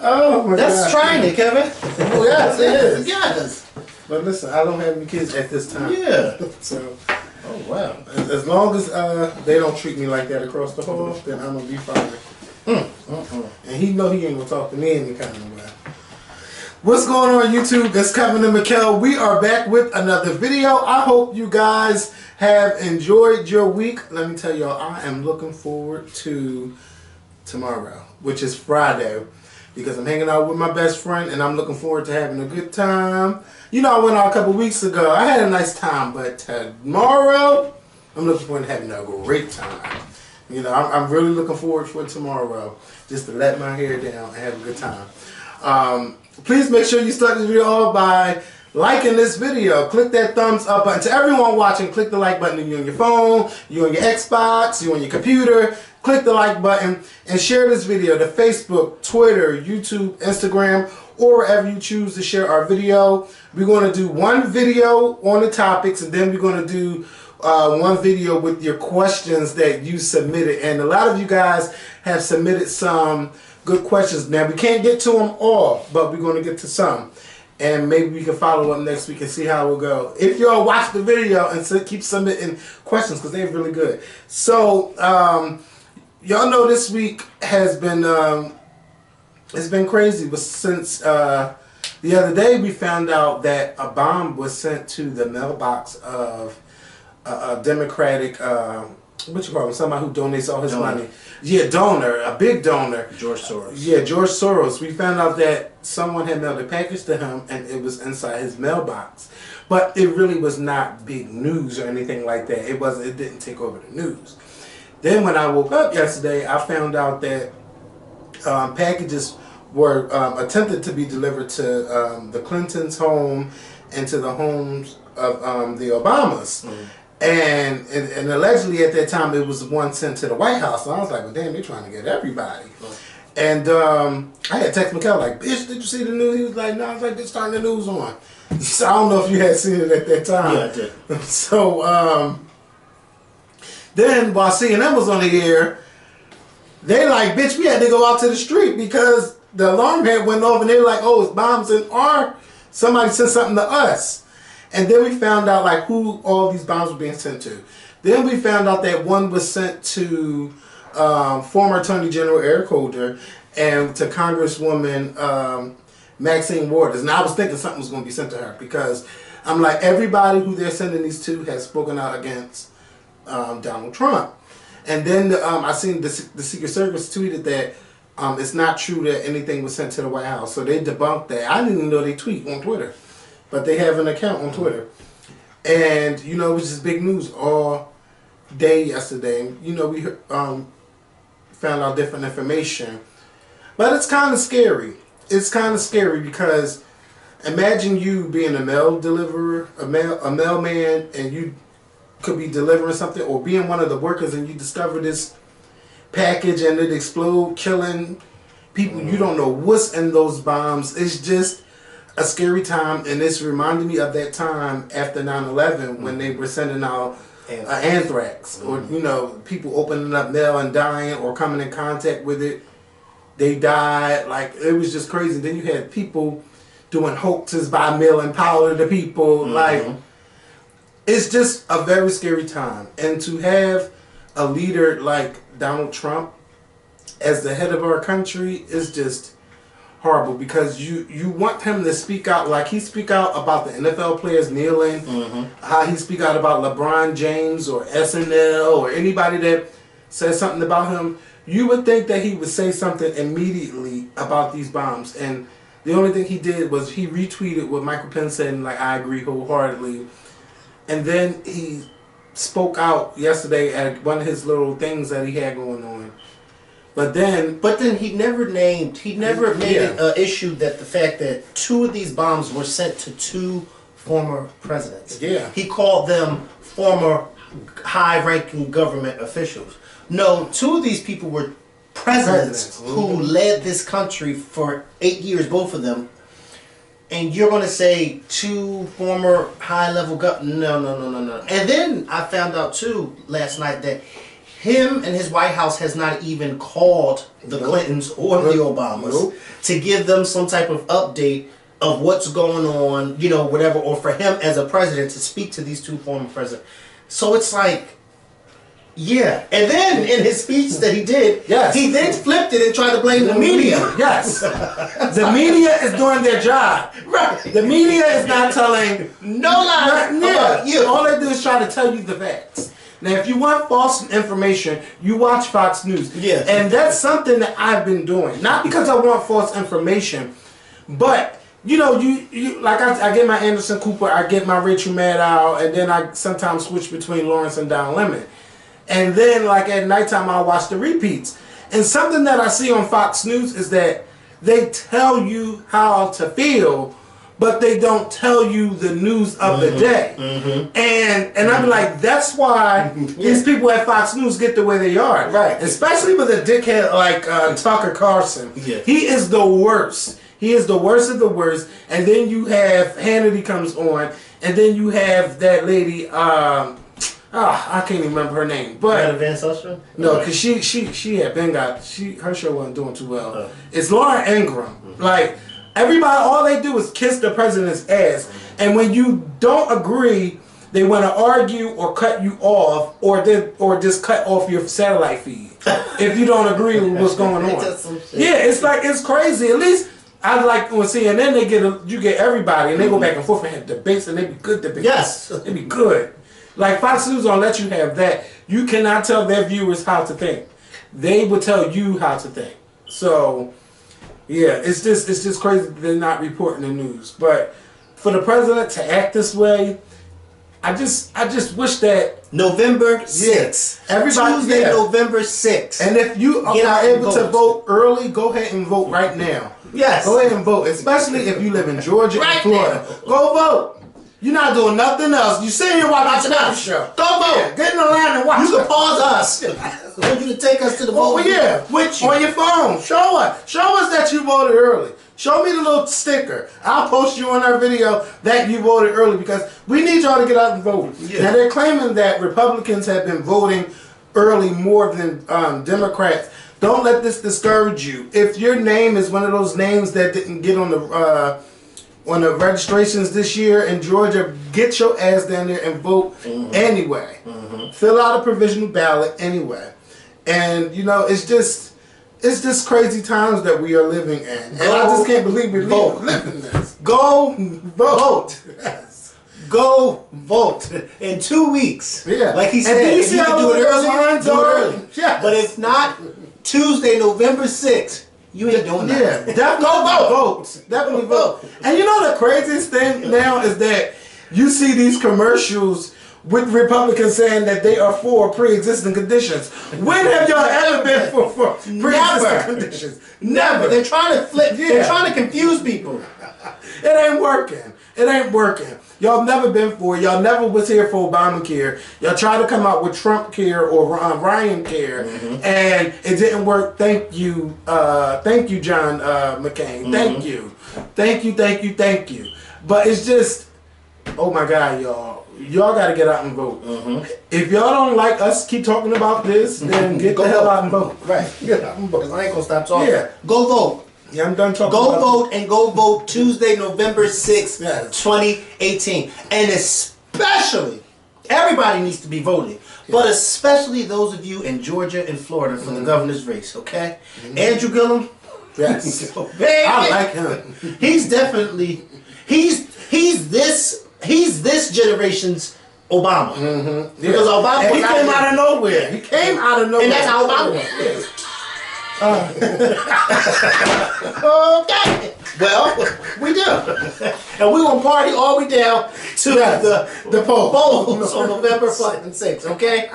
Oh my God. That's trying it, Kevin. Oh, yes, it is. Yes. But listen, I don't have any kids at this time. Yeah. So, Oh, wow. as long as they don't treat me like that across the hall, then I'm going to be fine. And he know he ain't going to talk to me any kind of way. What's going on YouTube? It's Kevin and Mikkel. We are back with another video. I hope you guys have enjoyed your week. Let me tell y'all, I am looking forward to tomorrow, which is Friday, because I'm hanging out with my best friend and I'm looking forward to having a good time. You know, I went out a couple weeks ago. I had a nice time, but tomorrow, I'm looking forward to having a great time. You know, I'm really looking forward for tomorrow, just to let my hair down and have a good time. Please make sure you start this video off by liking this video. Click that thumbs up button. To everyone watching, click the like button if you're on your phone, you're on your Xbox, you're on your computer. Click the like button and share this video to Facebook, Twitter, YouTube, Instagram, or wherever you choose to share our video. We're going to do one video on the topics, and then we're going to do one video with your questions that you submitted. And a lot of you guys have submitted some good questions. Now, we can't get to them all, but we're going to get to some. And maybe we can follow up next week and see how it will go. If y'all watch the video and keep submitting questions, because they're really good. So, y'all know this week has been, it's been crazy. But since the other day we found out that a bomb was sent to the mailbox of a Democratic, what you call him, somebody who donates all his money. Yeah, donor, a big donor. George Soros. Yeah, George Soros. We found out that someone had mailed a package to him and it was inside his mailbox. But it really was not big news or anything like that. It didn't take over the news. Then when I woke up yesterday, I found out that packages were attempted to be delivered to the Clintons' home and to the homes of the Obamas. And allegedly at that time it was one sent to the White House. And I was like, well, damn, they're trying to get everybody. And I had text Mikkel like, bitch, did you see the news? He was like, no. I was like, just turn the news on. So I don't know if you had seen it at that time. Yeah, I did. So then while CNN was on the air, they like, bitch, we had to go out to the street because the alarm had went off and they were like, oh, it's bombs in our, somebody sent something to us. And then we found out like who all these bombs were being sent to. Then we found out that one was sent to former Attorney General Eric Holder and to Congresswoman Maxine Waters. And I was thinking something was going to be sent to her because I'm like, everybody who they're sending these to has spoken out against Donald Trump. And then I seen the Secret Service tweeted that it's not true that anything was sent to the White House. So they debunked that. I didn't even know they tweet on Twitter. But they have an account on Twitter. And, you know, it was just big news all day yesterday. You know, we found out different information. But it's kind of scary. It's kind of scary because imagine you being a mail deliverer, a mailman, and you could be delivering something, or being one of the workers and you discover this package and it explode, killing people. You don't know what's in those bombs. It's just a scary time, and this reminded me of that time after 9/11 when they were sending out anthrax, or you know, people opening up mail and dying, or coming in contact with it, they died. Like, it was just crazy. Then you had people doing hoaxes by mailing powder to people. Like, it's just a very scary time, and to have a leader like Donald Trump as the head of our country is just horrible, because you want him to speak out like he speak out about the NFL players kneeling, how he speak out about LeBron James or SNL or anybody that says something about him. You would think that he would say something immediately about these bombs, and the only thing he did was he retweeted what Michael Pence said, and like, I agree wholeheartedly. And then he spoke out yesterday at one of his little things that he had going on. But then he never made an issue that the fact that two of these bombs were sent to two former presidents. Yeah. He called them former high-ranking government officials. No, two of these people were presidents who led this country for 8 years, both of them. And you're going to say two former high-level government? No. And then I found out, too, last night that him and his White House has not even called the Clintons or the Obamas to give them some type of update of what's going on, you know, whatever, or for him as a president to speak to these two former presidents. So it's like, yeah. And then in his speech that he did, he then flipped it and tried to blame the media. Yes. The media is doing their job. Right. The media is not telling no lies about you. All they do is try to tell you the facts. Now, if you want false information, you watch Fox News. Yes. And that's something that I've been doing. Not because I want false information, but, you know, you like I get my Anderson Cooper, I get my Rachel Maddow, and then I sometimes switch between Lawrence and Don Lemon. And then, like, at nighttime, I'll watch the repeats. And something that I see on Fox News is that they tell you how to feel, but they don't tell you the news of the day. And I'm like, that's why these people at Fox News get the way they are. Right. Especially with a dickhead like Tucker Carlson. Yeah. He is the worst. He is the worst of the worst. And then you have Hannity comes on, and then you have that lady, I can't even remember her name. But Van Susteren? no, because she had been her show wasn't doing too well. It's Lauren Ingram. Like, everybody, all they do is kiss the president's ass. And when you don't agree, they want to argue or cut you off, or just cut off your satellite feed if you don't agree with what's going on. Yeah, it's like, it's crazy. At least I like on CNN you get everybody, and they go back and forth and have debates, and they be good debates. Yes, they be good. Like, Fox News don't let you have that. You cannot tell their viewers how to think. They will tell you how to think. So, yeah, it's just crazy that they're not reporting the news. But for the president to act this way, I just wish that November 6th. Tuesday, November 6th. And if you are able to vote early, go ahead and vote right now. Yes. Go ahead and vote, especially if you live in Georgia and Florida. Go vote. You're not doing nothing else. You sit here watching the show. Go vote. Yeah, get in the line and watch. You can pause us. I want you to take us to the vote. Oh yeah, with you on your phone. Show us that you voted early. Show me the little sticker. I'll post you on our video that you voted early, because we need y'all to get out and vote. Yeah. Now they're claiming that Republicans have been voting early more than Democrats. Don't let this discourage you. If your name is one of those names that didn't get on the registrations this year in Georgia, get your ass down there and vote anyway. Fill out a provisional ballot anyway. And, you know, it's just crazy times that we are living in. And I just can't believe we're living this. Go vote. Yes. Go vote. In 2 weeks. Yeah. Like he said, if you can do it early, do it early. Yeah. But if not, Tuesday, November 6th, you ain't doing that. Yeah, definitely vote. Definitely vote. And you know the craziest thing now is that you see these commercials with Republicans saying that they are for pre-existing conditions. When have y'all ever been for pre-existing conditions? Never. They're trying to flip. Yeah. They're trying to confuse people. It ain't working. It ain't working. Y'all never been for it. Y'all never was here for Obamacare. Y'all tried to come out with Trump care or Ryan care, and it didn't work. Thank you, John McCain. Thank you. But it's just, oh my God, y'all got to get out and vote. If y'all don't like us keep talking about this, then get the hell out and vote. Right. Get out and vote. Because I ain't gonna stop talking. Yeah. Go vote. Yeah, I'm done talking. Go vote, and go vote Tuesday, November 6th, 2018. And especially, everybody needs to be voting, but especially those of you in Georgia and Florida for the governor's race, okay? Andrew Gillum? Yes. I like him. He's definitely, he's this generation's Obama. Because Obama and he came out of nowhere. He came out of nowhere. And that's how Obama was. Okay. Well, we do. And we gonna party all the way down to the polls on November 6th, okay?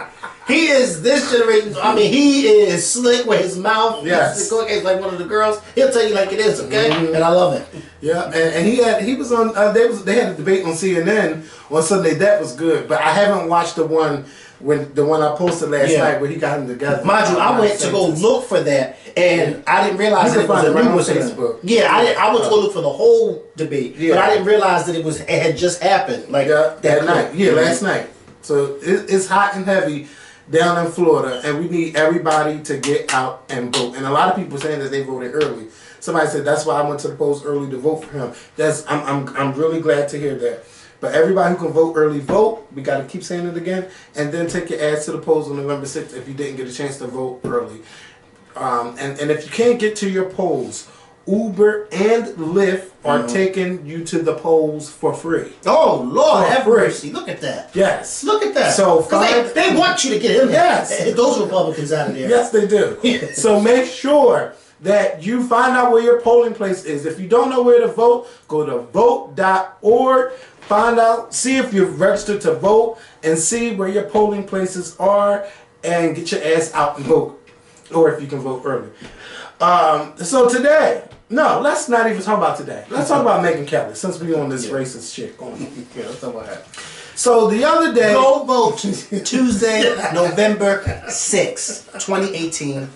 He is this generation. I mean, he is slick with his mouth. Yes. He's like one of the girls. He'll tell you like it is, okay? And I love it. Yeah, and he was on. They had a debate on CNN on Sunday. That was good, but I haven't watched the one I posted last night where he got them together. Mind you, I went to go look for that, and I didn't realize that it was a new one. Facebook. Yeah, I went to go look for the whole debate, but I didn't realize that it had just happened. Like that night. Yeah, last night. So it's hot and heavy. down in Florida, and we need everybody to get out and vote. And a lot of people saying that they voted early. Somebody said that's why I went to the polls early to vote for him. I'm really glad to hear that. But everybody who can vote early, vote. We got to keep saying it again. And then take your ass to the polls on November 6th if you didn't get a chance to vote early. And if you can't get to your polls, Uber and Lyft are taking you to the polls for free. Oh, Lord, have mercy. Look at that. Yes. Look at that. So they want you to get in there. Yes. Those Republicans out of there. Yes, they do. So make sure that you find out where your polling place is. If you don't know where to vote, go to vote.org. Find out, see if you're registered to vote, and see where your polling places are, and get your ass out and vote. Or if you can vote early. So today, no, let's not even talk about today. Let's talk about Megyn Kelly, since we're on this racist shit going on. Yeah, let's talk about that. So the other day... Go vote Tuesday, November 6th, 2018.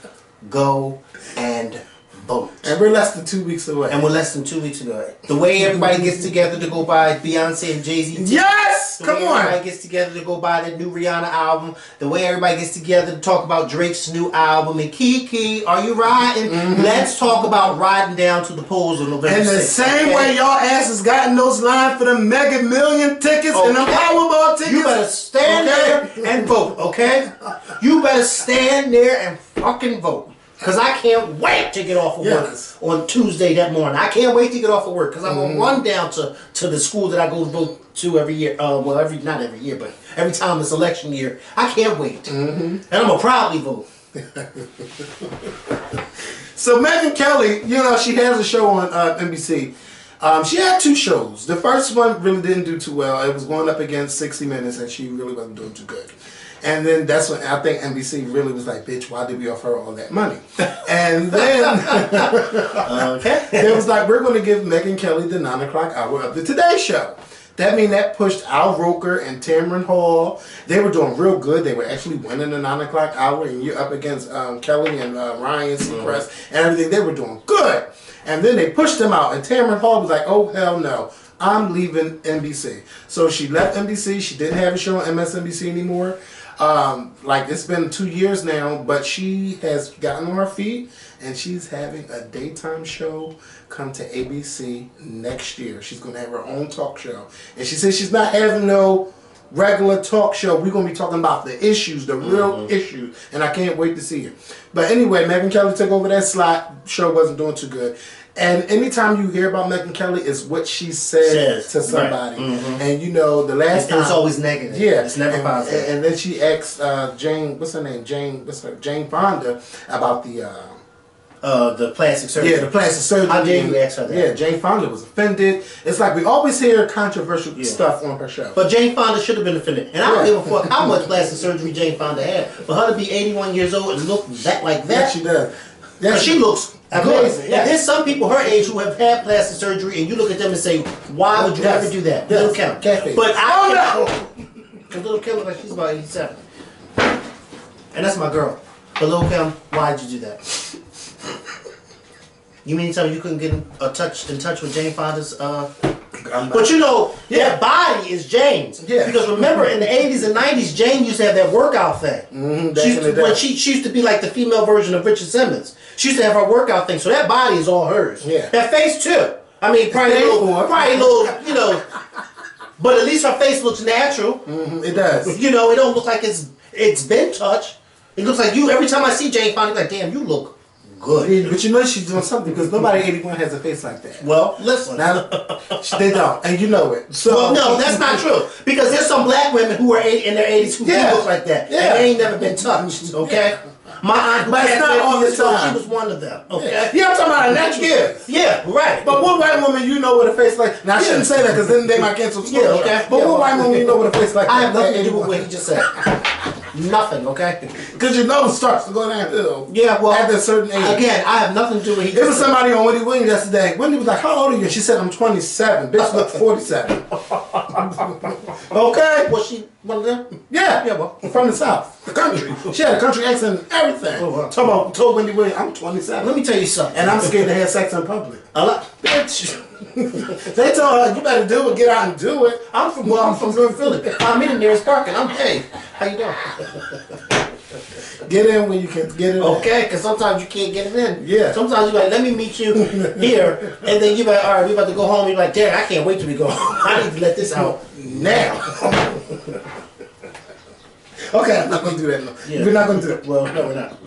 Go and vote. And we're less than 2 weeks away. And we're less than 2 weeks away. The way everybody gets together to go buy Beyonce and Jay-Z tickets. Yes! Come on! Everybody gets together to go buy the new Rihanna album. The way everybody gets together to talk about Drake's new album. And Kiki, are you riding? Let's talk about riding down to the polls on November 6th. And the same way y'all asses got in those lines for them Mega Million tickets and them Powerball tickets. You better stand there and vote, okay? You better stand there and fucking vote. Because I can't wait to get off of work on Tuesday that morning. I can't wait to get off of work because I'm going to run down to the school that I go to vote to every year. Well, not every year, but every time it's election year. I can't wait. And I'm going to proudly vote. So Megyn Kelly, you know, she has a show on NBC. She had 2 shows. The first one really didn't do too well. It was going up against 60 Minutes, and she really wasn't doing too good. And then that's when I think NBC really was like, bitch, why did we offer her all that money? And then it was like, we're going to give Megyn Kelly the 9 o'clock hour of the Today Show. That means that pushed Al Roker and Tamar Hall. They were doing real good. They were actually winning the 9 o'clock hour, and you're up against Kelly and Ryan Seacrest and everything. They were doing good. And then they pushed them out, and Tamar Hall was like, oh, hell no. I'm leaving NBC. So she left NBC. She didn't have a show on MSNBC anymore. Like it's been 2 years now, but she has gotten on her feet and she's having a daytime show come to ABC next year. She's going to have her own talk show. And she says she's not having no regular talk show. We're going to be talking about the issues, the real issues. And I can't wait to see her. But anyway, Megyn Kelly took over that slot. Show wasn't doing too good. And anytime you hear about Megyn Kelly, it's what she said to somebody. Right. And you know, the last time... It's always negative. Yeah. It's never positive. And then she asked Jane, what's her name? Jane Fonda about the plastic surgery. Yeah, the plastic surgery. How dare you ask her that? Yeah, Jane Fonda was offended. It's like we always hear controversial stuff on her show. But Jane Fonda should have been offended. And I don't give a fuck how much plastic surgery Jane Fonda had. For her to be 81 years old and look like that. Yeah, she does. Yeah, she looks amazing. Yeah. There's some people her age who have had plastic surgery, and you look at them and say, "Why would you ever do that?" Little Kim. But because Little Kim looks like she's about 87, and that's my girl. But Little Kim, why did you do that? You mean to tell me you couldn't get in touch with Jane Fonda's? But you know, that body is Jane's. Yeah. Because remember, in the 80s and 90s, Jane used to have that workout thing. She used to be like the female version of Richard Simmons. She used to have her workout thing, so that body is all hers. Yeah. That face too. I mean, probably a little, you know. But at least her face looks natural. It does. You know, it don't look like it's been touched. It looks like you. Every time I see Jane Fonda, I'm like, damn, you look good. But you know she's doing something because nobody 81 has a face like that. Well, listen. Now, they don't, and you know it. So, well, no, that's not true. Because there's some black women who are in their 80s who do look like that. Yeah. And they ain't never been touched, okay? My aunt, but it's not all the time. She was one of them, okay? Yeah, I'm talking about a natural. Yeah, right. But what white woman you know with a face like... Now, I shouldn't say that because then they might cancel school. Yeah, okay. But what white woman you know with a face like that? I have nothing to do with what he just said. Nothing, okay? Because your nose starts to go downhill. Yeah, well... At a certain age. Again, I have nothing to do with what he just said. It was somebody on Wendy Williams yesterday. Wendy was like, how old are you? She said, I'm 27. Bitch looked 47. Okay? Was she one of them? Yeah, well, from the South. The country. She had a country accent and everything. Told Wendy Williams, I'm 27. Let me tell you something. And I'm scared to have sex in public. Bitch. They told her, you better do it, get out and do it. I'm from North Philly. Find me the nearest park and I'm, hey, how you doing? Get in when you can get in. Okay, because sometimes you can't get it in. Yeah. Sometimes you're like, let me meet you here. And then you're like, all right, we're about to go home. You're like, Dad, I can't wait till we go home. I need to let this out now. Okay, I'm not going to do that. No. Yeah. We're not going to do that. Well, no, we're not.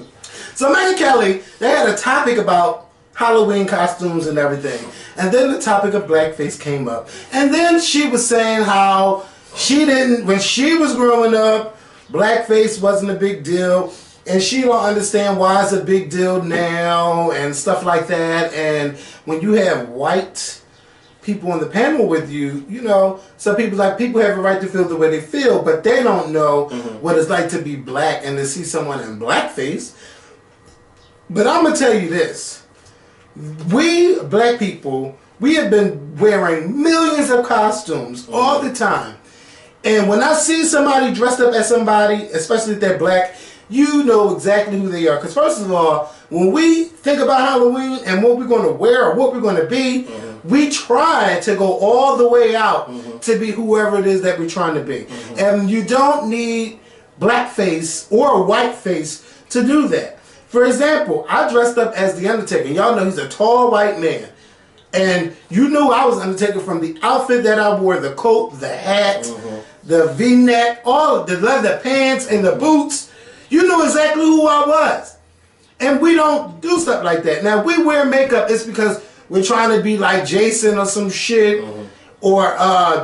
So Megyn Kelly, they had a topic about Halloween costumes and everything. And then the topic of blackface came up. And then she was saying how she didn't, when she was growing up, blackface wasn't a big deal. And she don't understand why it's a big deal now and stuff like that. And when you have white people on the panel with you, you know, some people have a right to feel the way they feel, but they don't know what it's like to be black and to see someone in blackface. But I'm going to tell you this. We, black people, we have been wearing millions of costumes all the time. And when I see somebody dressed up as somebody, especially if they're black, you know exactly who they are. Because first of all, when we think about Halloween and what we're going to wear or what we're going to be, we try to go all the way out to be whoever it is that we're trying to be. And you don't need blackface or whiteface to do that. For example, I dressed up as the Undertaker. Y'all know he's a tall white man. And you knew I was Undertaker from the outfit that I wore, the coat, the hat, the V-neck, all of the leather pants and the boots. You knew exactly who I was. And we don't do stuff like that. Now, if we wear makeup, it's because we're trying to be like Jason or some shit, or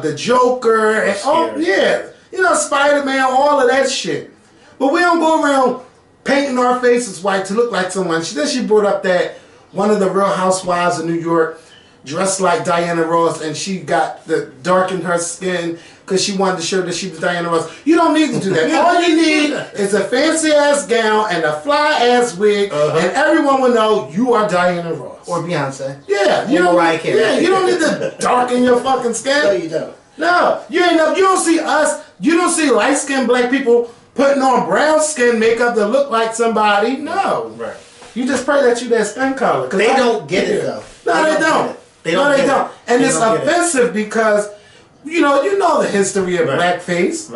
the Joker, and oh yeah, you know, Spider-Man, all of that shit. But we don't go around painting our faces white to look like someone. Then she brought up that one of the Real Housewives of New York dressed like Diana Ross, and she got darkened her skin because she wanted to show that she was Diana Ross. You don't need to do that. All you need is a fancy ass gown and a fly ass wig, and everyone will know you are Diana Ross Or Beyonce. Yeah, you don't. Yeah, you don't need to darken your fucking skin. No, you don't. No, you ain't know. You don't see us. You don't see light skinned black people putting on brown skin makeup to look like somebody. No, Right. You just pray that you that skin color. They don't get it though. No, they don't. They don't. And it's offensive because you know the history of blackface,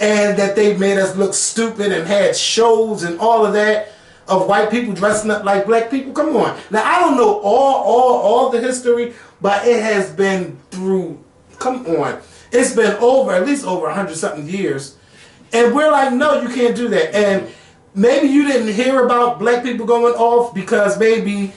and that they made us look stupid and had shows and all of that of white people dressing up like black people. Come on. Now I don't know all the history, but it has been through. Come on, it's been at least over 100-something years, and we're like, no, you can't do that. And maybe you didn't hear about black people going off because maybe,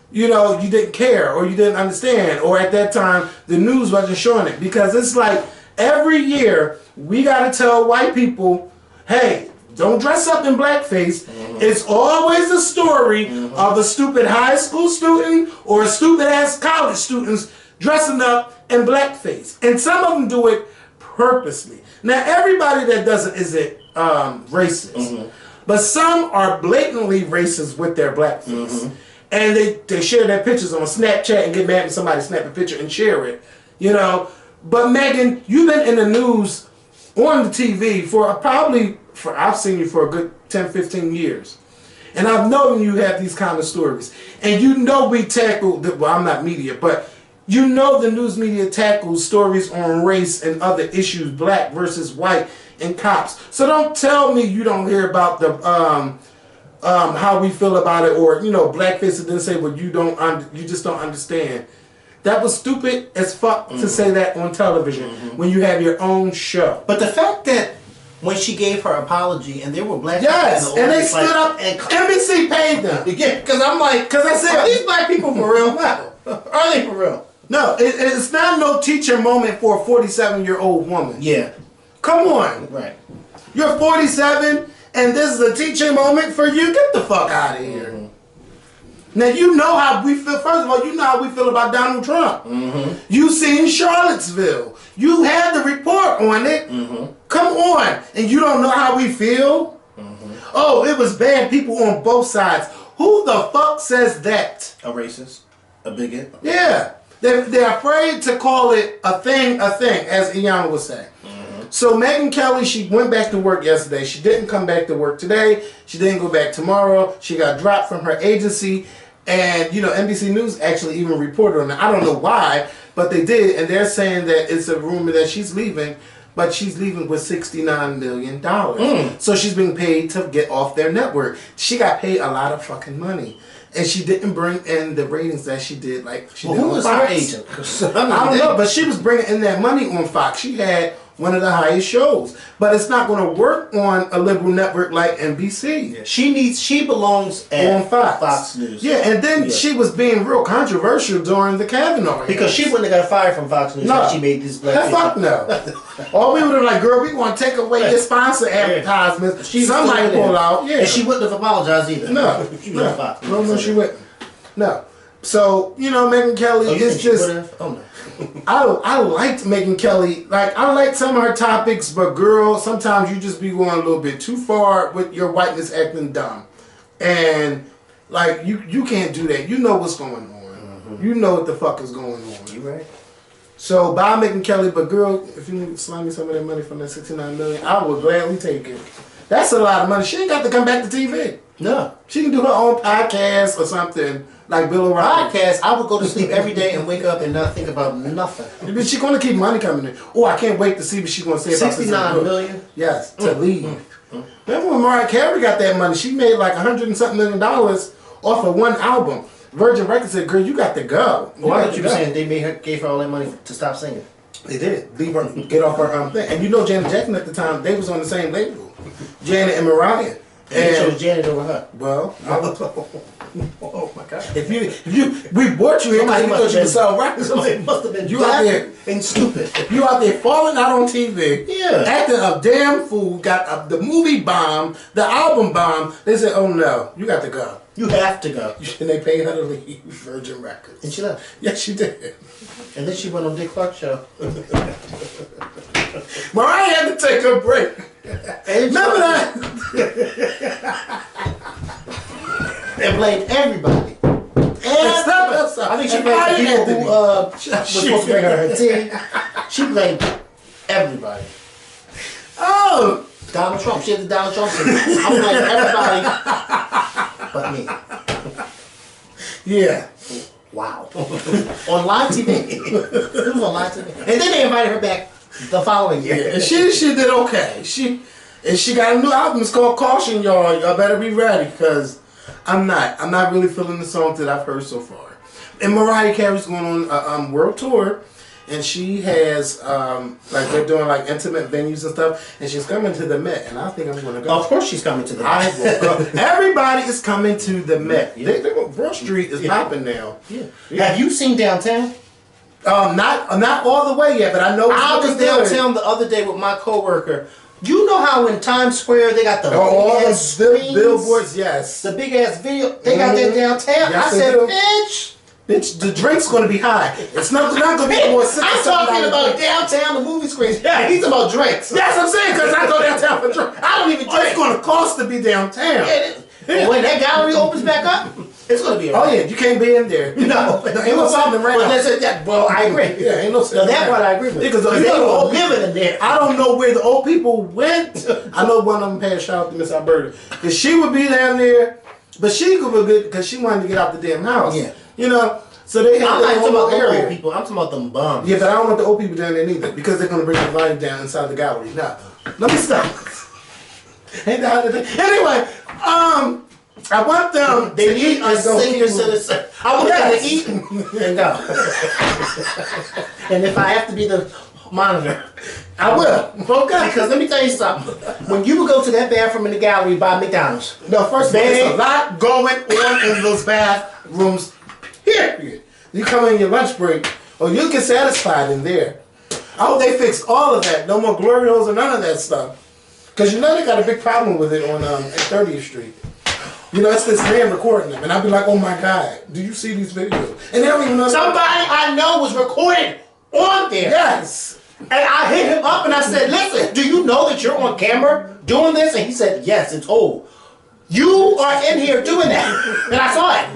you know, you didn't care or you didn't understand, or at that time the news wasn't showing it. Because it's like every year we got to tell white people, hey, don't dress up in blackface. It's always a story of a stupid high school student or a stupid ass college students dressing up in blackface. And some of them do it purposely. Now everybody that does it isn't racist. But some are blatantly racist with their blackface. And they share their pictures on Snapchat and get mad when somebody snap a picture and share it. You know. But Megyn, you've been in the news on the TV I've seen you for a good 10, 15 years. And I've known you have these kind of stories. And you know we tackle, well, I'm not media, but you know the news media tackles stories on race and other issues, black versus white and cops. So don't tell me you don't hear about the how we feel about it, or you know, blackface, and then say, well, you just don't understand. That was stupid as fuck to say that on television when you have your own show. But the fact that when she gave her apology and there were black people, and they stood up and NBC paid them. Yeah, because I said, are these black people for real? No. Are they for real? No, it's not no teacher moment for a 47-year-old woman. Yeah. Come on. Right. You're 47 and this is a teaching moment for you? Get the fuck out of here. Now you know how we feel. First of all, you know how we feel about Donald Trump. You seen Charlottesville. You had the report on it. Come on. And you don't know how we feel? Oh, it was bad people on both sides. Who the fuck says that? A racist? A bigot? Yeah. They're afraid to call it a thing, as Iyanla would say. So Megyn Kelly, she went back to work yesterday. She didn't come back to work today. She didn't go back tomorrow. She got dropped from her agency. And, you know, NBC News actually even reported on it. I don't know why, but they did. And they're saying that it's a rumor that she's leaving but she's leaving with $69 million. So she's being paid to get off their network. She got paid a lot of fucking money. And she didn't bring in the ratings that she did. Like she did who on was Fox. her agent? I don't know, but she was bringing in that money on Fox. She had one of the highest shows, but it's not going to work on a liberal network like NBC. Yeah. She belongs at on Fox. Fox News. Yeah, and then she was being real controversial during the Kavanaugh because she wouldn't have got fired from Fox News if she made this black. Fuck no. All we would have like, girl, we want to take away your sponsor advertisements. Somebody pull out. Yeah, and she wouldn't have apologized either. No, she was Fox. No, she wouldn't. No. So Megyn Kelly is just. Oh no. I liked Megyn Kelly. Like, I like some of her topics, but girl, sometimes you just be going a little bit too far with your whiteness acting dumb. And like you can't do that. You know what's going on. You know what the fuck is going on. You right. So buy Megyn Kelly, but girl, if you need to slime me some of that money from that $69 million, I would gladly take it. That's a lot of money. She ain't got to come back to TV. No. She can do her own podcast or something. Like Bill O'Reilly. Podcast, I would go to sleep every day and wake up and not think about nothing. But she's going to keep money coming in. Oh, I can't wait to see what she's going to say about this. $69 million? Yes, to leave. Remember when Mariah Carey got that money? She made like $100 and something million off of one album. Virgin Records said, girl, you got to go. Why don't you be saying they gave her all that money to stop singing? They did. Leave her, get off her thing. And Janet Jackson at the time, they was on the same label. Janet and Mariah. And chose Janet over her. Well, oh my God! If we brought you here because we thought you were so right. Somebody must have been you out there and stupid. You out there falling out on TV, acting a damn fool. Got the movie bomb, the album bomb. They said, "Oh no, you got to go. You have to go." And they paid her to leave Virgin Records. And she left. Yes, she did. And then she went on Dick Clark's show. Mariah had to take a break. Remember that? And blamed everybody. I think she blamed the people who were supposed to bring her tea. She blamed everybody. Oh! Donald Trump. She had the Donald Trump thing. I'm blaming everybody but me. Yeah. Wow. On live TV. It was on live TV. And then they invited her back the following year. Yeah, and she did okay. She got a new album. It's called Caution, y'all. Y'all better be ready, because I'm not really feeling the songs that I've heard so far. And Mariah Carey's going on a world tour, and she has like they're doing like intimate venues and stuff, and she's coming to the Met, and I think I'm going to go. Of course, she's coming to the Met. I will go. Everybody is coming to the Met. Broad Street is popping now. Yeah. Have you seen Downtown? Not all the way yet, but I know. I was downtown the other day with my coworker. You know how in Times Square they got the big ass billboards? Yes, the big ass video. They got that downtown. Yes, I said, bitch, the drink's gonna be high. It's not gonna be more. I'm talking about downtown, the movie screens. Yeah, he's talking about drinks. That's what I'm saying, because I go downtown for drinks. I don't even drink. It's gonna cost to be downtown. Yeah, when that gallery opens back up, it's gonna be. Oh yeah, you can't be in there. No, ain't no something around. Well, I agree. Yeah, ain't no something. That part I agree with. Because they were all living in there. I don't know where the old people went. I know one of them passed out to Miss Alberta, because she would be down there, but she could be good because she wanted to get out the damn house. Yeah, So they have I'm not talking about the area. old people. I'm talking about them bums. Yeah, but I don't want the old people down there neither, because they're gonna bring the volume down inside the gallery. Now, let me stop. Ain't that the thing? Anyway, I want them to eat a senior citizen. I want them to eat and go. And if I have to be the monitor, I will. Okay. Because let me tell you something. When you go to that bathroom in the gallery by McDonald's, no, first of all, there's a lot going on in those bathrooms. Period. You come in your lunch break, or you get satisfied in there. I hope they fix all of that. No more glory holes and none of that stuff. Because they got a big problem with it on 30th Street. It's this man recording them, and I'll be like, oh my God, do you see these videos? And they don't even know. Somebody I know was recorded on there. Yes. And I hit him up and I said, listen, do you know that you're on camera doing this? And he said, yes, it's old. You are in here doing that. And I saw it.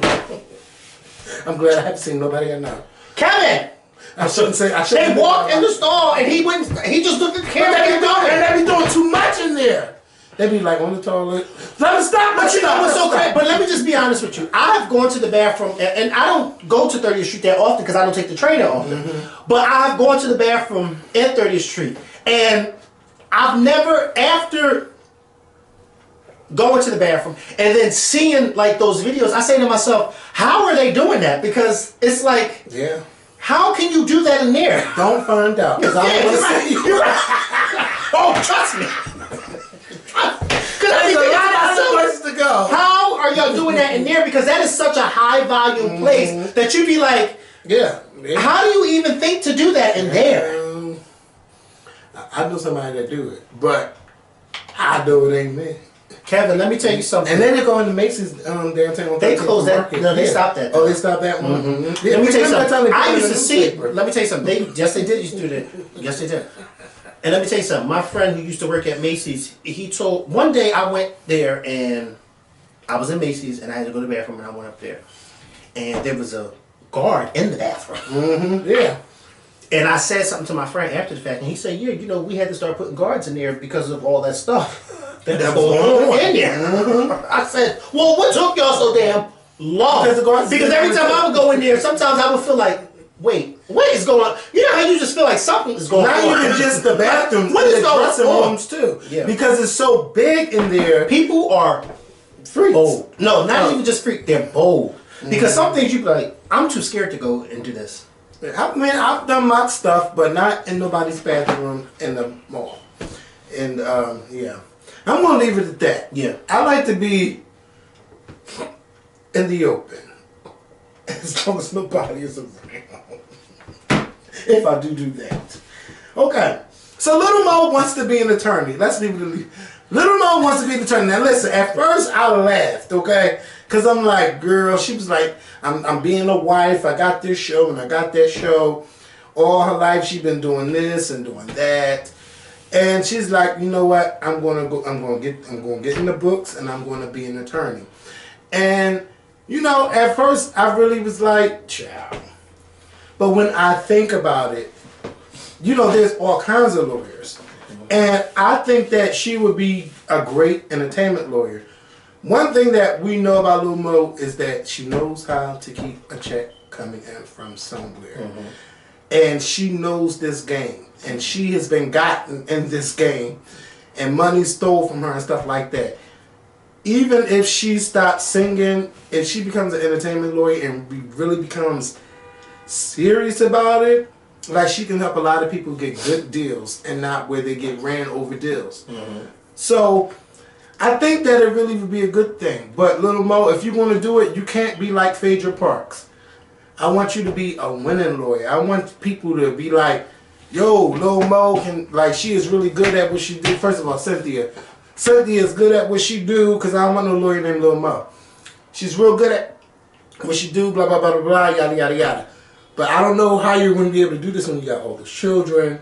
I'm glad I haven't seen nobody I know. Kevin! I shouldn't say. They walked in the stall and he just looked at the camera and they be doing too much in there. They be like on the toilet. Let us stop. But you know what's so crazy? But let me just be honest with you. I've gone to the bathroom, and I don't go to 30th Street that often because I don't take the train that often. But I've gone to the bathroom at 30th Street, And I've never, after going to the bathroom and then seeing like those videos, I say to myself, how are they doing that? Because it's like, Yeah. how can you do that in there? Don't find out. Because I don't want to see you. You're right. Oh, trust me. Because I There's think a lot of myself, other places to go. how are y'all doing that in there? Because that is such a high volume place that you'd be like, Yeah. how do you even think to do that in there? I know somebody that do it, but I know it ain't me. Kevin, let me tell you something. And then they go into Macy's downtown. They closed that. Market. No, they stopped that. Oh, they stopped that one. Mm-hmm. Let me tell you something. I used to to see it. Let me tell you something. Yes, they did used to do that. Yes, they did. And let me tell you something. My friend who used to work at Macy's, he told, one day I went there and I was in Macy's and I had to go to the bathroom and I went up there. And there was a guard in the bathroom. Mm-hmm. Yeah. And I said something to my friend after the fact, and he said, yeah, you know, we had to start putting guards in there because of all that stuff that was going on in there. Mm-hmm. I said, well, what took y'all so damn long? Because every time I would go in there, sometimes I would feel like, wait, what is going on? You know how you just feel like something is going on? Not even just the bathrooms, What is the going dressing on? rooms too. Yeah. Because it's so big in there. People are Freaks. bold. No, not even just freak. They're bold. Because some things you be like, I'm too scared to go and do this. I mean, I've done my stuff, but not in nobody's bathroom in the mall. And yeah, I'm gonna leave it at that. Yeah. I like to be in the open as long as nobody is around. If I do that, okay. So Little Mo wants to be an attorney. Let's leave it. Little Mo wants to be an attorney. Now listen. At first, I laughed. Okay. Cause I'm like, girl, she was like, I'm being a wife, I got this show and I got that show. All her life she been doing this and doing that. And she's like, you know what, I'm gonna get in the books and I'm gonna be an attorney. And, you know, at first I really was like, child. But when I think about it, you know, there's all kinds of lawyers. And I think that she would be a great entertainment lawyer. One thing that we know about Lil Mo is that she knows how to keep a check coming in from somewhere. Mm-hmm. And she knows this game. And she has been gotten in this game. And money stole from her and stuff like that. Even if she stops singing, if she becomes an entertainment lawyer and really becomes serious about it, like she can help a lot of people get good deals and not where they get ran over deals. Mm-hmm. So I think that it really would be a good thing. But Little Mo, if you're going to do it, you can't be like Phaedra Parks. I want you to be a winning lawyer. I want people to be like, yo, Lil Mo can, like, she is really good at what she do. First of all, Cynthia is good at what she do, because I don't want no lawyer named Lil Mo. She's real good at what she do, blah, blah, blah, blah, blah, yada, yada, yada. But I don't know how you're going to be able to do this when you got all the children.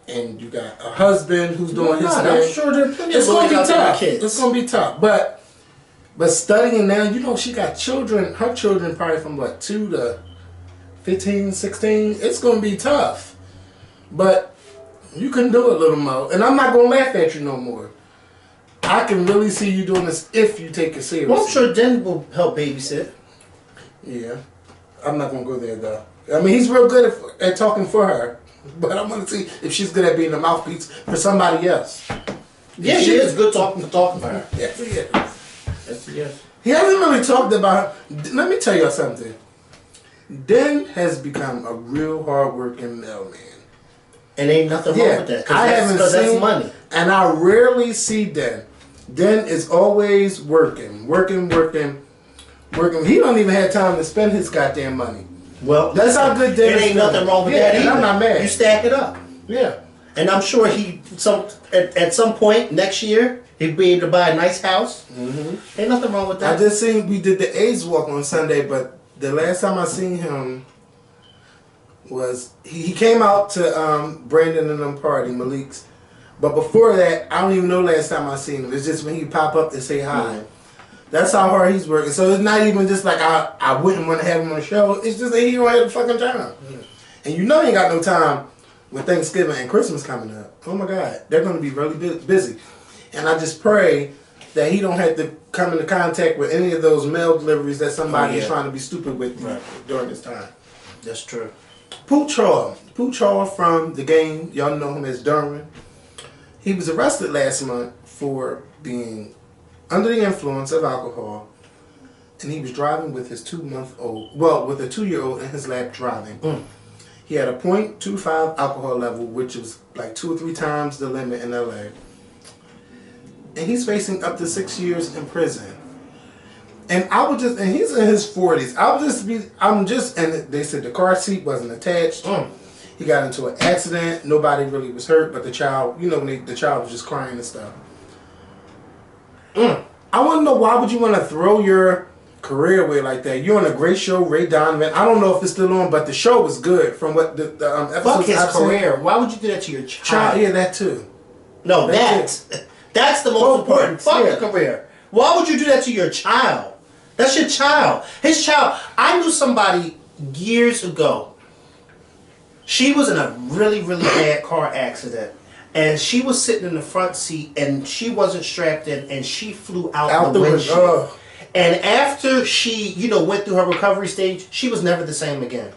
And you got a husband who's doing his thing. I'm sure there are plenty It's of going to be lawyers out there with tough. kids. It's going to be tough. But studying now, you know, she got children. Her children probably from what, 2 to 15, 16. It's going to be tough. But you can do it, Little Mo. And I'm not going to laugh at you no more. I can really see you doing this if you take it seriously. Well, I'm sure Den will help babysit. Yeah. I'm not going to go there, though. I mean, he's real good at talking for her. But I want to see if she's good at being a mouthpiece for somebody else. Yeah, she is good talking for her. Yes, he is. Yes, she is. He hasn't really talked about her. Let me tell you something. Den has become a real hard-working mailman. And ain't nothing wrong with that. Because that's money. And I rarely see Den. Den is always working. He don't even have time to spend his goddamn money. Well, that's how good Den is. It ain't nothing wrong with that either. And I'm not mad. You stack it up. Yeah. And I'm sure at some point next year, he'd be able to buy a nice house. Mm-hmm. Ain't nothing wrong with that. I just seen we did the AIDS walk on Sunday, but the last time I seen him was he came out to Brandon and them party, Malik's. But before that, I don't even know last time I seen him. It's just when he pop up to say hi. Mm-hmm. That's how hard he's working. So it's not even just like I wouldn't want to have him on the show. It's just that he don't have the fucking time. Mm-hmm. And you know he ain't got no time with Thanksgiving and Christmas coming up. Oh my God. They're going to be really busy. And I just pray that he don't have to come into contact with any of those mail deliveries that somebody is trying to be stupid with during this time. That's true. Pooch Hall from the game. Y'all know him as Derwin. He was arrested last month for being under the influence of alcohol, and he was driving with his 2-month-old, well, with a 2-year-old in his lap driving. He had a .25 alcohol level, which was like 2 or 3 times the limit in LA. And he's facing up to 6 years in prison. And and he's in his 40s. And they said the car seat wasn't attached. He got into an accident. Nobody really was hurt, but the child, the child was just crying and stuff. I want to know, why would you want to throw your career away like that? You're on a great show, Ray Donovan. I don't know if it's still on, but the show was good from what the episodes. Fuck his career. Why would you do that to your child? Yeah, that too. No, that's the most important. Fuck the career. Why would you do that to your child? That's your child. His child. I knew somebody years ago. She was in a really, really bad car accident. And she was sitting in the front seat and she wasn't strapped in and she flew out the windshield. And after she, went through her recovery stage, she was never the same again.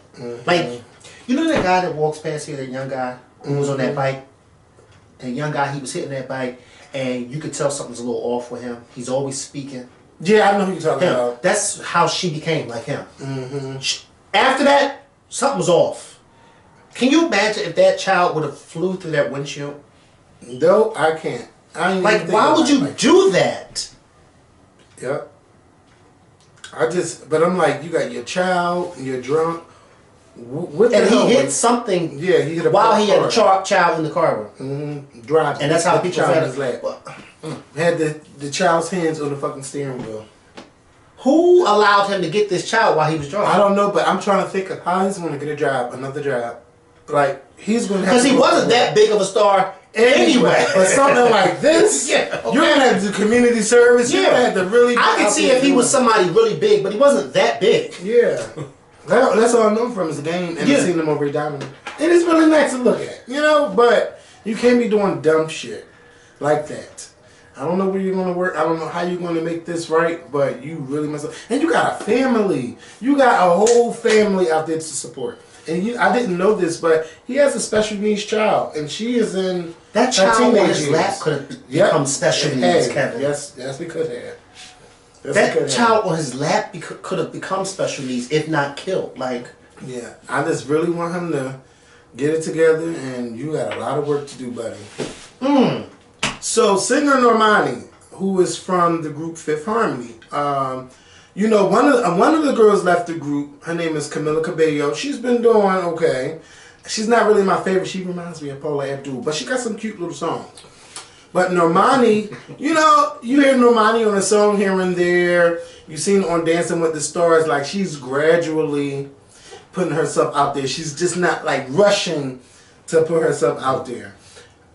Like, that guy that walks past here, that young guy who was on that bike? That young guy, he was hitting that bike and you could tell something's a little off with him. He's always speaking. Yeah, I know who you're talking about. That's how she became like him. After that, something was off. Can you imagine if that child would have flew through that windshield? No, I can't. Why would you do that? Yep. But I'm like, you got your child, you're drunk. What the hell? He hit something. Yeah, he hit a while he had a child in the car. Driving. And that's how people found his lap. Had the child's hands on the fucking steering wheel. Who allowed him to get this child while he was drunk? I don't know, but I'm trying to think of how he's going to get another job. Like, he's going to have to. Because he wasn't that big of a star anyway. But something like this, you're going to have to do community service. You're going to have to really. I can see if he was somebody really big, but he wasn't that big. Yeah. That's all I know from his game, and I've seen him over Donovan. And it's really nice to look at, but you can't be doing dumb shit like that. I don't know where you're going to work. I don't know how you're going to make this right, but you really must. And you got a family. You got a whole family out there to support. And I didn't know this, but he has a special needs child, and she is in that child on his lap could have become special needs, Kevin. Yes, we could have. That child on his lap could have become special needs, if not killed. Yeah, I just really want him to get it together, and you got a lot of work to do, buddy. So, singer Normani, who is from the group Fifth Harmony, one of the girls left the group. Her name is Camila Cabello. She's been doing okay. She's not really my favorite. She reminds me of Paula Abdul, but she got some cute little songs. But Normani, you hear Normani on a song here and there. You've seen on Dancing with the Stars. Like, she's gradually putting herself out there. She's just not like rushing to put herself out there.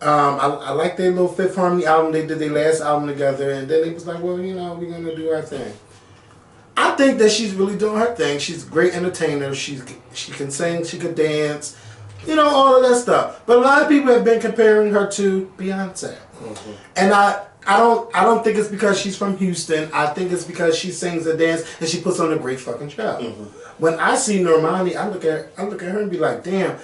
I like their little Fifth Harmony album. They did their last album together, and then it was like, well, we're gonna do our thing. I think that she's really doing her thing. She's a great entertainer. She can sing, she can dance, all of that stuff. But a lot of people have been comparing her to Beyonce, and I don't think it's because she's from Houston. I think it's because she sings and dances and she puts on a great fucking show. When I see Normani, I look at her and be like, damn.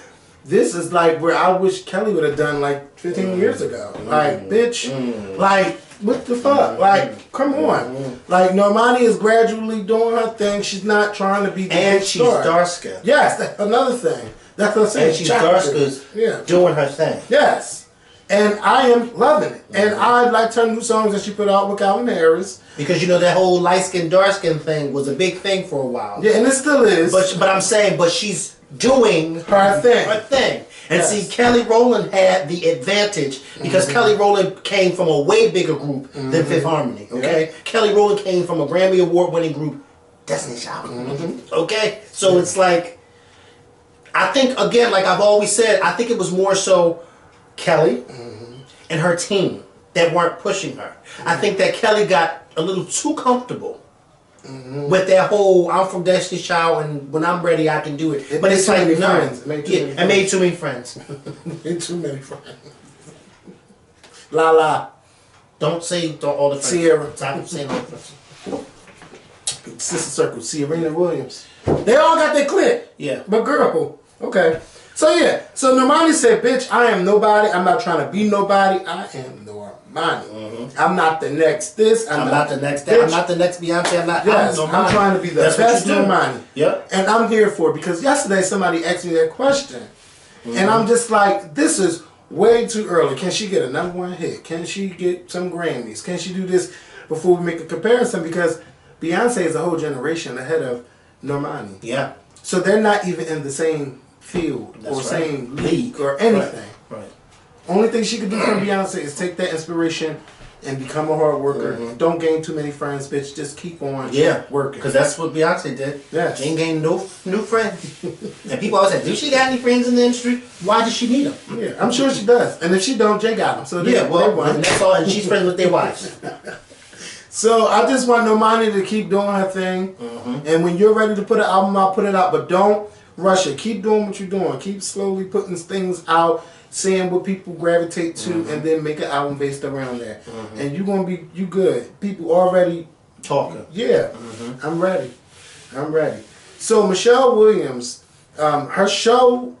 This is like where I wish Kelly would have done like 15 years ago. Like, bitch, like, what the fuck? Like, come on. Like, Normani is gradually doing her thing. She's not trying to be the and she's dark-skinned. Yes, that's another thing. That's what I'm saying. And she's dark-skinned, doing her thing. Yes. And I am loving it. And I liked her new songs that she put out with Calvin Harris. Because that whole light-skinned, dark-skinned thing was a big thing for a while. Yeah, and it still is. But I'm saying, she's doing her thing. And see, Kelly Rowland had the advantage because Kelly Rowland came from a way bigger group than Fifth Harmony. Okay, Kelly Rowland came from a Grammy Award-winning group, Destiny's Child. Okay, so it's like, I think again, like I've always said, I think it was more so Kelly and her team that weren't pushing her. I think that Kelly got a little too comfortable. With that whole, I'm from Destiny's Child, and when I'm ready, I can do it. But it's like, no. It made too many friends. Made too many friends. La. Don't say all the friends. Sierra. Stop saying all the friends. Sister Circle, Serena Williams. They all got their clique. Yeah. But girl, okay. So yeah, so Normani said, bitch, I am nobody. I'm not trying to be nobody. I am Normani. I'm not the next this. I'm not the next that. I'm not the next Beyonce. I'm not. Yes, I'm trying to be the best Normani. Yep. And I'm here for it because yesterday somebody asked me that question. And I'm just like, this is way too early. Can she get a #1 hit? Can she get some Grammys? Can she do this before we make a comparison? Because Beyonce is a whole generation ahead of Normani. Yeah. So they're not even in the same field or same league or anything. Right. Only thing she could do from Beyonce is take that inspiration and become a hard worker. Don't gain too many friends, bitch. Just keep on working. Because that's what Beyonce did. Yes. She ain't gained no new friends. And people always say, do she got any friends in the industry? Why does she need them? Yeah, I'm sure she does. And if she don't, Jay got them. So and that's all. And she's friends with their wives. So I just want Normani to keep doing her thing. And when you're ready to put an album out, put it out. But don't rush it. Keep doing what you're doing. Keep slowly putting things out, seeing what people gravitate to, and then make an album based around that. And you're gonna be good. People already talking. Yeah, I'm ready. So Michelle Williams, her show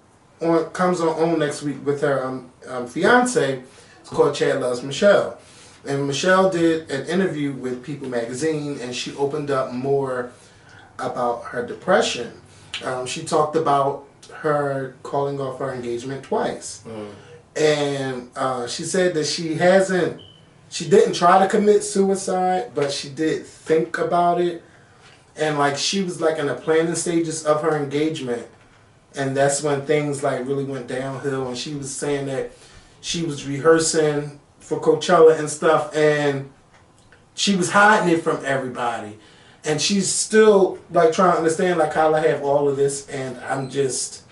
comes on next week with her fiance. It's called Chad Loves Michelle. And Michelle did an interview with People magazine, and she opened up more about her depression. She talked about her calling off her engagement twice. And she said that she didn't try to commit suicide, but she did think about it. And like she was like in the planning stages of her engagement. And that's when things like really went downhill. And she was saying that she was rehearsing for Coachella and stuff, and she was hiding it from everybody. And she's still like trying to understand like how I have all of this, and I'm just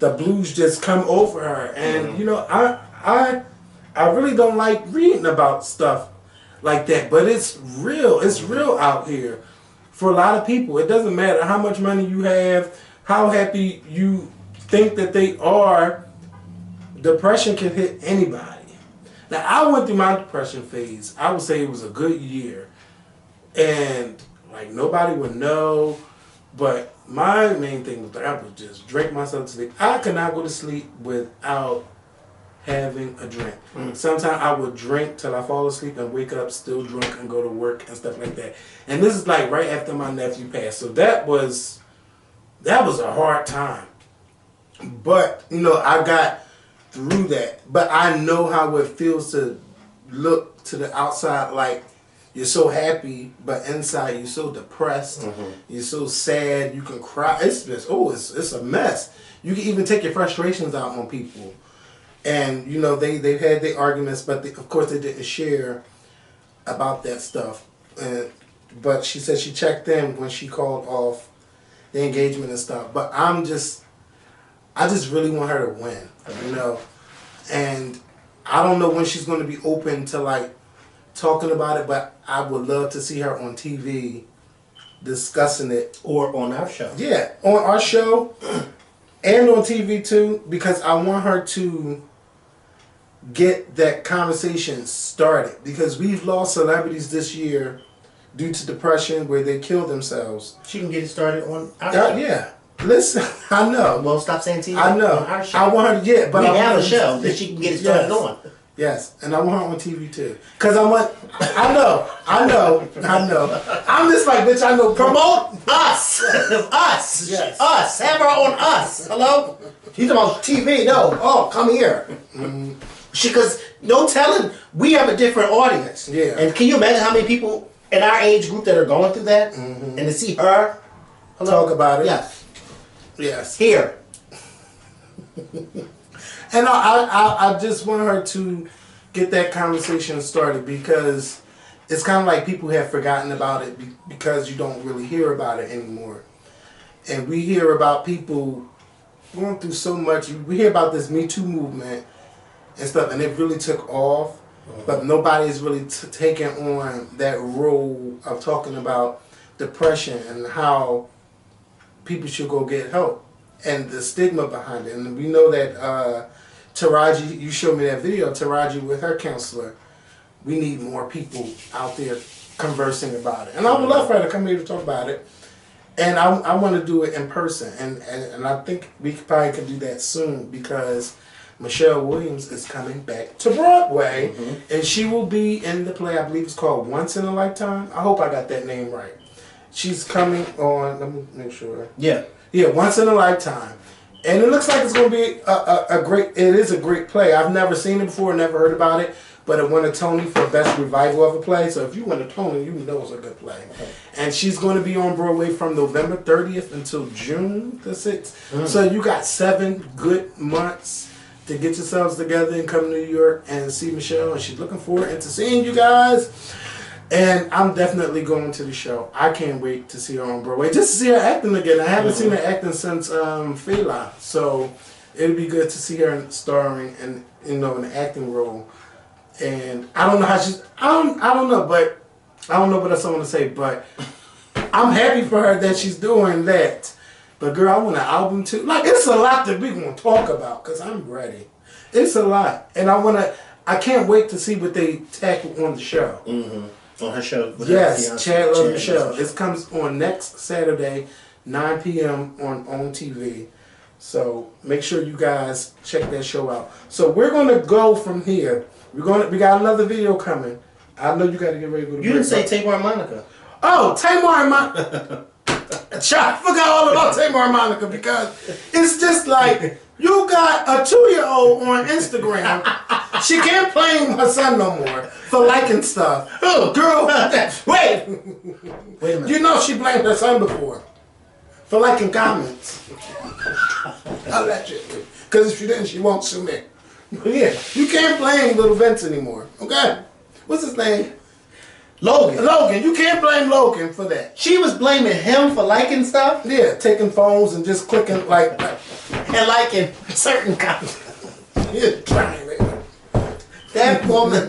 the blues just come over her. And you know, I really don't like reading about stuff like that, but it's real. It's real out here for a lot of people. It doesn't matter how much money you have, how happy you think that they are. Depression can hit anybody. Now, I went through my depression phase. I would say it was a good year. And, like, nobody would know. But my main thing was that I would just drink myself to sleep. I could not go to sleep without having a drink. Sometimes I would drink till I fall asleep and wake up still drunk and go to work and stuff like that. And this is, like, right after my nephew passed. So that was a hard time. But, you know, I got through that. But I know how it feels to look to the outside like you're so happy, but inside you're so depressed. You're so sad. You can cry. It's just, it's a mess. You can even take your frustrations out on people. And, you know, they've had their arguments, but of course they didn't share about that stuff. But she said she checked in when she called off the engagement and stuff. But I just really want her to win, you know. And I don't know when she's going to be open to, like, talking about it, but I would love to see her on TV discussing it. Or on our show. Yeah, on our show and on TV, too, because I want her to get that conversation started. Because we've lost celebrities this year due to depression where they kill themselves. She can get it started on our show. Yeah. Listen, I know. Well, stop saying TV. I know. On our show. I want her to get, but we I have want a show that she can get it started on. Yes, and I want her on TV too. Cause I know. I'm just like, bitch, I know. Promote us. Us. Yes. Us. Have her on us. Hello? She's on TV. No. Oh, come here. Because no telling, we have a different audience. Yeah. And can you imagine how many people in our age group that are going through that? And to see her talk about it. Yes. Yes. Here. And I just want her to get that conversation started because it's kind of like people have forgotten about it because you don't really hear about it anymore. And we hear about people going through so much. We hear about this Me Too movement and stuff, and it really took off. But nobody's really taken on that role of talking about depression and how people should go get help and the stigma behind it. And we know that Taraji, you showed me that video of Taraji with her counselor. We need more people out there conversing about it. And I would love for her to come here to talk about it. And I want to do it in person, and I think we probably could do that soon because Michelle Williams is coming back to Broadway, and she will be in the play. I believe it's called Once in a Lifetime. I hope I got that name right. She's coming on. Let me make sure. Yeah, Once in a Lifetime, and it looks like it's going to be a great. It is a great play. I've never seen it before, never heard about it. But it won a Tony for Best Revival of a Play. So if you win a Tony, you know it's a good play. And she's going to be on Broadway from November 30th until June the 6th. So you got 7 good months to get yourselves together and come to New York and see Michelle. And she's looking forward to seeing you guys. And I'm definitely going to the show. I can't wait to see her on Broadway. Just to see her acting again. I haven't seen her acting since Fela. So it'll be good to see her starring in, in an acting role. And I don't know how she's. I don't know, but I don't know what else I want to say. But I'm happy for her that she's doing that. But girl, I want an album too. Like it's a lot that we gonna talk about because I'm ready. It's a lot, and I can't wait to see what they tackle on the show. On her show. Yes, Chad Love Michelle. It comes on next Saturday, 9 p.m. on TV. So make sure you guys check that show out. So we're gonna go from here. We got another video coming. I know you got to get ready to go to You didn't say Tamar and Monica. Oh, Tamar and Monica. I forgot all about Tamar and Monica because it's just like you got a 2-year-old on Instagram. She can't blame her son no more for liking stuff. Oh, girl, wait a minute. You know she blamed her son before for liking comments. I'll let you. Because if she didn't, she won't sue me. Yeah, you can't blame little Vince anymore. Okay? What's his name? Logan. Logan. You can't blame Logan for that. She was blaming him for liking stuff? Yeah, taking phones and just clicking like and liking certain comments. Yeah, trying it. That woman.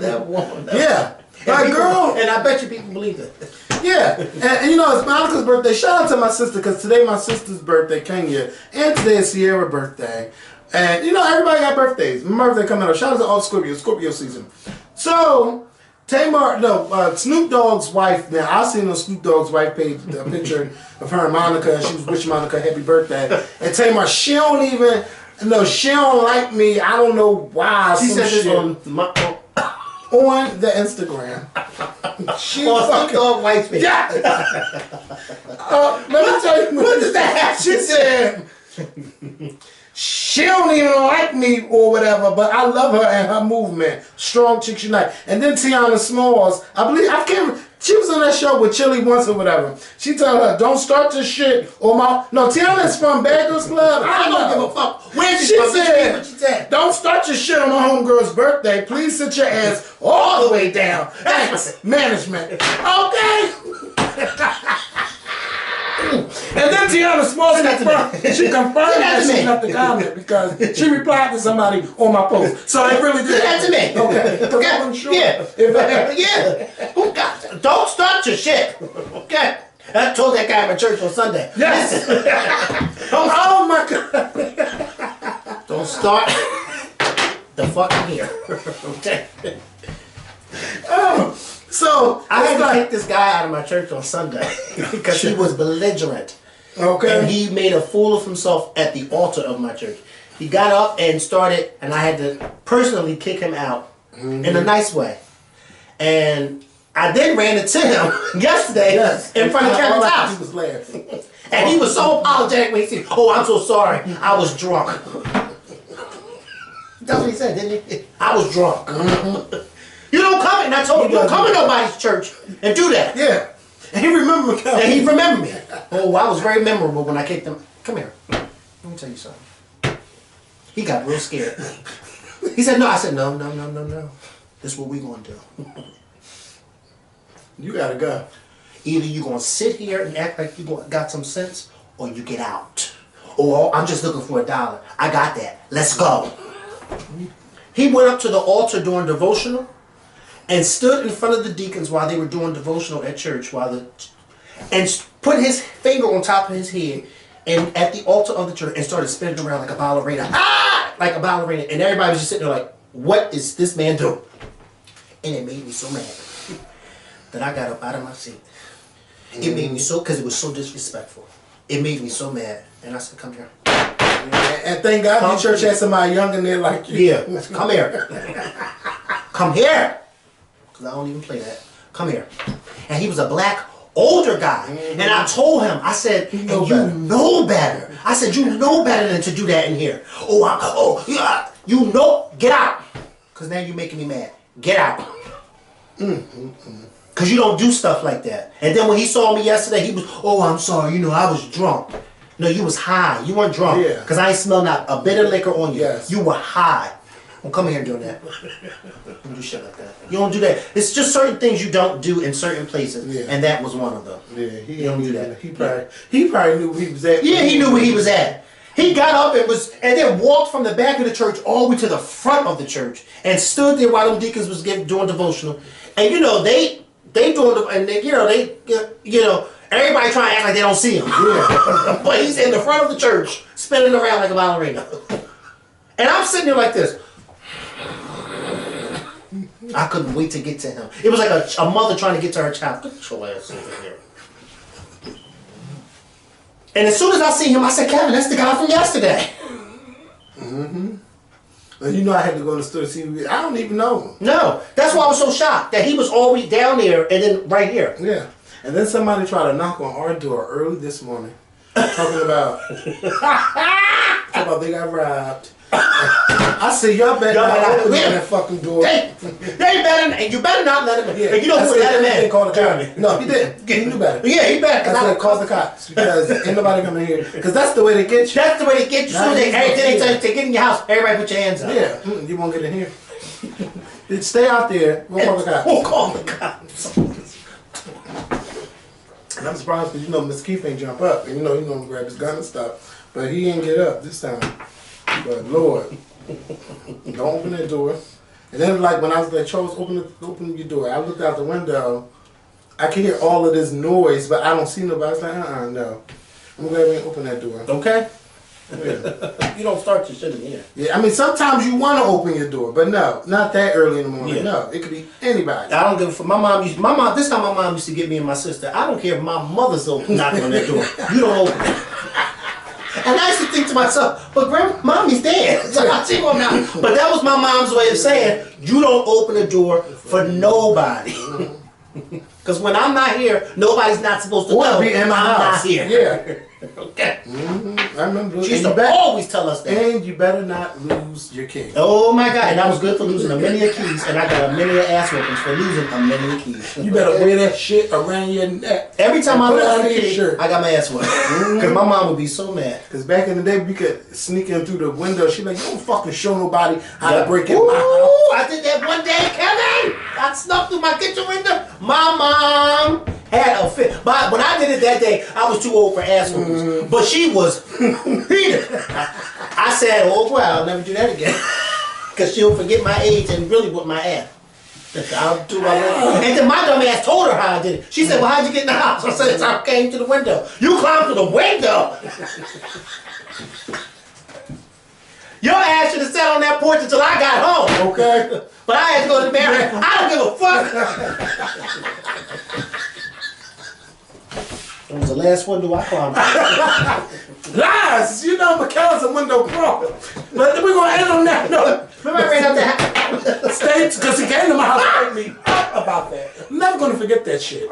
Yeah. Like, girl. And I bet you people believe it. Yeah. And you know, it's Monica's birthday. Shout out to my sister because today my sister's birthday, Kenya, and today is Sierra's birthday. And, you know, everybody got birthdays. My birthday coming up. Shout out to all Scorpio season. So, Snoop Dogg's wife, now I seen on Snoop Dogg's wife page a picture of her and Monica, and she was wishing Monica a happy birthday. And Tamar, she don't like me. I don't know why. She said this on the Instagram. She Snoop Dogg's wife's page. Yeah. Let me tell you what did that have? She said she don't even like me or whatever, but I love her and her movement. Strong Chicks Unite. And then Tiana Smalls, she was on that show with Chili once or whatever. She told her, don't start this shit or Tiana's from Bad Girls Club. I don't give a fuck. Where she said, what she said, don't start your shit on my homegirl's birthday. Please sit your ass all the way down. Thanks, management. Okay? And then Tiana Smalls confirmed that she left the comment because she replied to somebody on my post. So it really did. That's me. Okay. Sure. Yeah. Yeah. Don't start your shit. Okay. I told that guy at my church on Sunday. Yes. Oh my God. Don't start the fucking here. Okay. Oh. So I had to kick this guy out of my church on Sunday because he was belligerent. Okay. And he made a fool of himself at the altar of my church. He got up and started, and I had to personally kick him out in a nice way. And I then ran into him yesterday in front of Kevin's house. He was laughing. And he was so apologetic when he said, "Oh, I'm so sorry. I was drunk." That's what he said, didn't he? I was drunk. You don't come, and I told him, you don't come to nobody's church and do that. Yeah. And he remembered me. And he remembered me. Oh, I was very memorable when I kicked him. Come here. Let me tell you something. He got real scared. He said, no. I said, no. This is what we going to do. You got to go. Either you going to sit here and act like you got some sense, or you get out. Or I'm just looking for $1. I got that. Let's go. He went up to the altar during devotional and stood in front of the deacons while they were doing devotional at church, and put his finger on top of his head and at the altar of the church and started spinning around like a ballerina. Ah! Like a ballerina. And everybody was just sitting there like, what is this man doing? And it made me so mad that I got up out of my seat. It made me so, because it was so disrespectful. It made me so mad. And I said, come here. And thank God your church had somebody young in there like you. Yeah, come here. Come here. Because I don't even play that. Come here. And he was a black, older guy. And I told him, I said, you know better. I said, you know better than to do that in here. Yeah, you know, get out. Because now you're making me mad. Get out. Because you don't do stuff like that. And then when he saw me yesterday, he was, I'm sorry, I was drunk. No, you was high. You weren't drunk. Yeah. Because I ain't smell not a bit of liquor on you. Yes. You were high. Don't come here and do that. Don't do shit like that. You don't do that. It's just certain things you don't do in certain places. Yeah. And that was one of them. Yeah, he don't do that. He probably knew where he was at. Yeah, he knew where he was at. He got up and then walked from the back of the church all the way to the front of the church and stood there while them deacons was doing devotional. And they doing everybody trying to act like they don't see him. Yeah. But he's in the front of the church spinning around like a ballerina. And I'm sitting there like this. I couldn't wait to get to him. It was like a mother trying to get to her child. Get your ass over here. And as soon as I see him, I said, Kevin, that's the guy from yesterday. Mm-hmm. And I had to go to the store to see him. I don't even know him. No. That's why I was so shocked that he was always down there and then right here. Yeah. And then somebody tried to knock on our door early this morning. Talking about they got robbed. I said, y'all better not open that fucking door. You better not let him in. Yeah. And you know who let him in? He called the cops. No, he didn't. He knew better. Yeah, he better. I said, call the cops because ain't nobody coming here. Because that's the way they get you. That's the way they get you. So they get in your house. Everybody put your hands up. Yeah, you won't get in here. Stay out there. We'll call the cops. We'll call the cops. And I'm surprised because Mr. Keith ain't jump up. And he gonna grab his gun and stuff. But he ain't get up this time. But Lord, don't open that door. And then when I was there, Charles, open your door. I looked out the window. I can hear all of this noise, but I don't see nobody. I was like, no. I'm glad we didn't open that door. Okay. Yeah. You don't start your shit in here. Yeah, I mean, sometimes you want to open your door, but no, not that early in the morning. Yeah. No, it could be anybody. I don't give a fuck. This time my mom used to get me and my sister. I don't care if my mother's knocking on that door. You don't open it. And I used to think to myself, but mommy's dead. So I see her now. But that was my mom's way of saying, you don't open the door for nobody. Because when I'm not here, nobody's not supposed to know be in my house. Not here. Yeah. Okay. Mm-hmm. I remember. She used to always tell us that. And you better not lose your key. Oh my God. And I was good for losing a many of keys. And I got a many of ass whoopings for losing a many of keys. You better wear that shit around your neck. Every time I lost a key, I got my ass whooped. Because my mom would be so mad. Because back in the day, we could sneak in through the window. She like, you don't fucking show nobody how to break in my house. I did that one day, Kevin. I snuck through my kitchen window. My mom had a fit. But when I did it that day, I was too old for ass whoopings. But she was heated. I said, well, I'll never do that again. Because she'll forget my age and really whip my ass. I'll do my way. And then my dumb ass told her how I did it. She said, well, how'd you get in the house? I said, I came to the window. You climbed to the window. Your ass should have sat on that porch until I got home. Okay. But I had to go to the bathroom. I don't give a fuck. It was the last window I climbed. Lies! McKellar's a window crawler. But we're going to end on that note. Remember I ran out the house? States, because he came to my house and told me about that. I'm never going to forget that shit.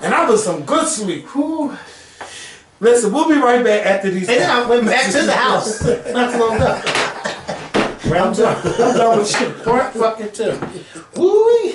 And I was some good sleep. Whew. Listen, we'll be right back after these. And then I went back to the house. Not long ago. I'm done with shit. Fucking too. Woo-wee.